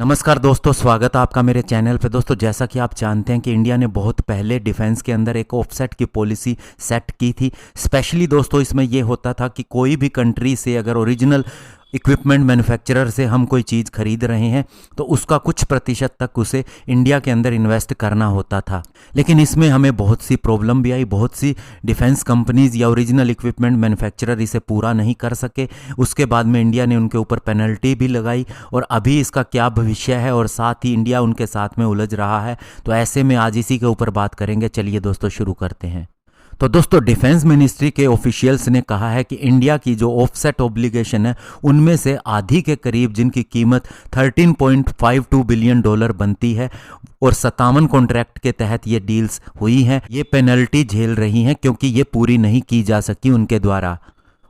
नमस्कार दोस्तों, स्वागत है आपका मेरे चैनल पे। दोस्तों, जैसा कि आप जानते हैं कि इंडिया ने बहुत पहले डिफेंस के अंदर एक ऑफसेट की पॉलिसी सेट की थी। स्पेशली दोस्तों इसमें ये होता था कि कोई भी कंट्री से अगर ओरिजिनल इक्विपमेंट मैन्युफैक्चरर से हम कोई चीज़ खरीद रहे हैं तो उसका कुछ प्रतिशत तक उसे इंडिया के अंदर इन्वेस्ट करना होता था। लेकिन इसमें हमें बहुत सी प्रॉब्लम भी आई। बहुत सी डिफेंस कंपनीज या ओरिजिनल इक्विपमेंट मैन्युफैक्चरर इसे पूरा नहीं कर सके। उसके बाद में इंडिया ने उनके ऊपर पेनल्टी भी लगाई और अभी इसका क्या भविष्य है और साथ ही इंडिया उनके साथ में उलझ रहा है। तो ऐसे में आज इसी के ऊपर बात करेंगे। चलिए दोस्तों शुरू करते हैं। तो दोस्तों, डिफेंस मिनिस्ट्री के ऑफिशियल्स ने कहा है कि इंडिया की जो ऑफसेट ऑब्लिगेशन है उनमें से आधी के करीब, जिनकी कीमत $13.52 बिलियन बनती है और 57 कॉन्ट्रैक्ट के तहत ये डील्स हुई हैं, ये पेनल्टी झेल रही हैं क्योंकि ये पूरी नहीं की जा सकी उनके द्वारा।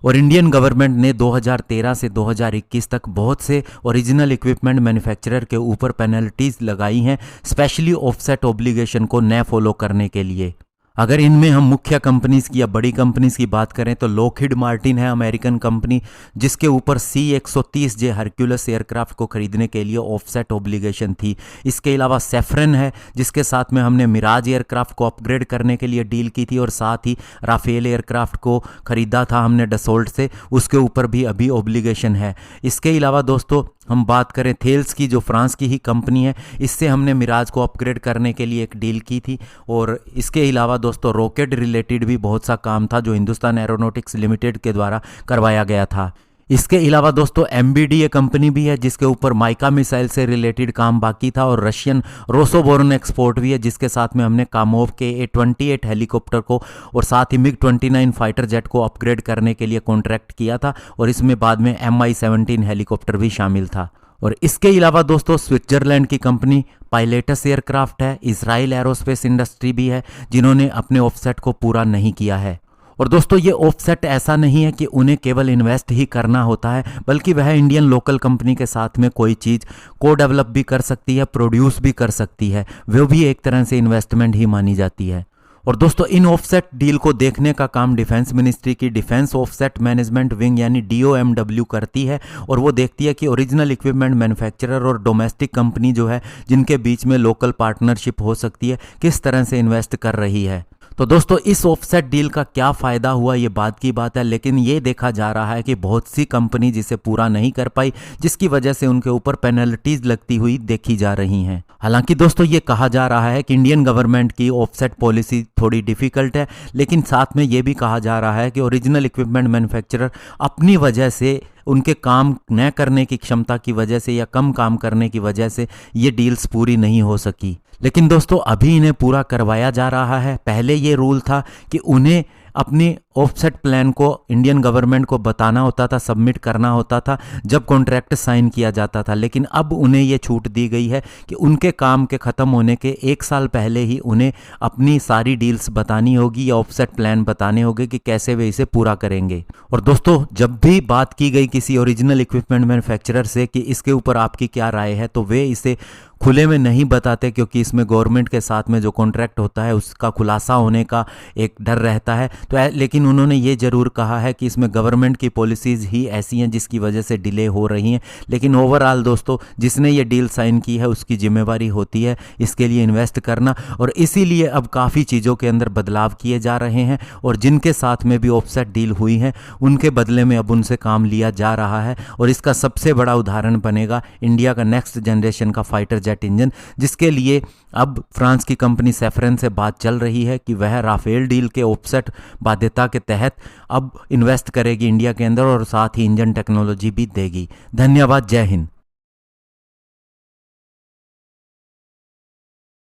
और इंडियन गवर्नमेंट ने 2013 से 2021 तक बहुत से ओरिजिनल इक्विपमेंट मैन्युफैक्चरर के ऊपर पेनल्टीज लगाई हैं, स्पेशली ऑफसेट ऑब्लिगेशन को न फॉलो करने के लिए। अगर इनमें हम मुख्य कंपनीज की या बड़ी कंपनीज की बात करें तो लॉकहीड मार्टिन है अमेरिकन कंपनी, जिसके ऊपर C-130J हरक्यूलस एयरक्राफ्ट को खरीदने के लिए ऑफसेट ऑब्लिगेशन थी। इसके अलावा सेफ्रन है, जिसके साथ में हमने मिराज एयरक्राफ्ट को अपग्रेड करने के लिए डील की थी और साथ ही राफेल एयरक्राफ्ट को खरीदा था हमने डसोल्ट से, उसके ऊपर भी अभी ऑब्लिगेशन है। इसके अलावा दोस्तों हम बात करें थेल्स की, जो फ्रांस की ही कंपनी है, इससे हमने मिराज को अपग्रेड करने के लिए एक डील की थी। और इसके अलावा दोस्तों रॉकेट रिलेटेड भी बहुत सा काम था जो हिंदुस्तान एरोनॉटिक्स लिमिटेड के द्वारा करवाया गया था। इसके अलावा दोस्तों MBDA कंपनी भी है, जिसके ऊपर माइका मिसाइल से रिलेटेड काम बाकी था। और रशियन रोसोबोरन एक्सपोर्ट भी है, जिसके साथ में हमने कामोव के A-28 हेलीकॉप्टर को और साथ ही MiG-29 फाइटर जेट को अपग्रेड करने के लिए कॉन्ट्रैक्ट किया था। और इसमें बाद में Mi-17 हेलीकॉप्टर भी शामिल था। और इसके अलावा दोस्तों स्विट्जरलैंड की कंपनी पायलेटस एयरक्राफ्ट है, इजराइल एरोस्पेस इंडस्ट्री भी है, जिन्होंने अपने ऑफसेट को पूरा नहीं किया है। और दोस्तों ये ऑफसेट ऐसा नहीं है कि उन्हें केवल इन्वेस्ट ही करना होता है, बल्कि वह इंडियन लोकल कंपनी के साथ में कोई चीज़ को डेवलप भी कर सकती है, प्रोड्यूस भी कर सकती है। वो भी एक तरह से इन्वेस्टमेंट ही मानी जाती है। और दोस्तों इन ऑफसेट डील को देखने का काम डिफेंस मिनिस्ट्री की डिफेंस ऑफसेट मैनेजमेंट विंग यानी DOMW करती है। और वो देखती है कि ओरिजिनल इक्विपमेंट मैन्युफैक्चरर और डोमेस्टिक कंपनी जो है, जिनके बीच में लोकल पार्टनरशिप हो सकती है, किस तरह से इन्वेस्ट कर रही है। तो दोस्तों इस ऑफसेट डील का क्या फ़ायदा हुआ ये बात की बात है, लेकिन ये देखा जा रहा है कि बहुत सी कंपनी जिसे पूरा नहीं कर पाई, जिसकी वजह से उनके ऊपर पेनल्टीज लगती हुई देखी जा रही हैं। हालांकि दोस्तों ये कहा जा रहा है कि इंडियन गवर्नमेंट की ऑफसेट पॉलिसी थोड़ी डिफ़िकल्ट है, लेकिन साथ में ये भी कहा जा रहा है कि ओरिजिनल इक्विपमेंट मैन्युफैक्चरर अपनी वजह से, उनके काम न करने की क्षमता की वजह से या कम काम करने की वजह से ये डील्स पूरी नहीं हो सकी। लेकिन दोस्तों अभी इन्हें पूरा करवाया जा रहा है। पहले ये रूल था कि उन्हें अपनी ऑफसेट प्लान को इंडियन गवर्नमेंट को बताना होता था, सबमिट करना होता था जब कॉन्ट्रैक्ट साइन किया जाता था। लेकिन अब उन्हें ये छूट दी गई है कि उनके काम के ख़त्म होने के 1 साल पहले ही उन्हें अपनी सारी डील्स बतानी होगी या ऑफसेट प्लान बताने होंगे कि कैसे वे इसे पूरा करेंगे। और दोस्तों जब भी बात की गई किसी ओरिजिनल इक्विपमेंट मैन्युफैक्चरर से कि इसके ऊपर आपकी क्या राय है, तो वे इसे खुले में नहीं बताते, क्योंकि इसमें गवर्नमेंट के साथ में जो कॉन्ट्रैक्ट होता है उसका खुलासा होने का एक डर रहता है। तो लेकिन उन्होंने ये ज़रूर कहा है कि इसमें गवर्नमेंट की पॉलिसीज़ ही ऐसी हैं जिसकी वजह से डिले हो रही हैं। लेकिन ओवरऑल दोस्तों जिसने ये डील साइन की है उसकी जिम्मेवारी होती है इसके लिए इन्वेस्ट करना। और इसीलिए अब काफ़ी चीज़ों के अंदर बदलाव किए जा रहे हैं और जिनके साथ में भी ऑफसेट डील हुई है उनके बदले में अब उनसे काम लिया जा रहा है। और इसका सबसे बड़ा उदाहरण बनेगा इंडिया का नेक्स्ट जनरेशन का फाइटर जेट इंजन, जिसके लिए अब फ्रांस की कंपनी सेफ्रन से बात चल रही है कि वह राफेल डील के ऑफसेट बाध्यता के तहत अब इन्वेस्ट करेगी इंडिया के अंदर और साथ ही इंजन टेक्नोलॉजी भी देगी। धन्यवाद। जय हिंद।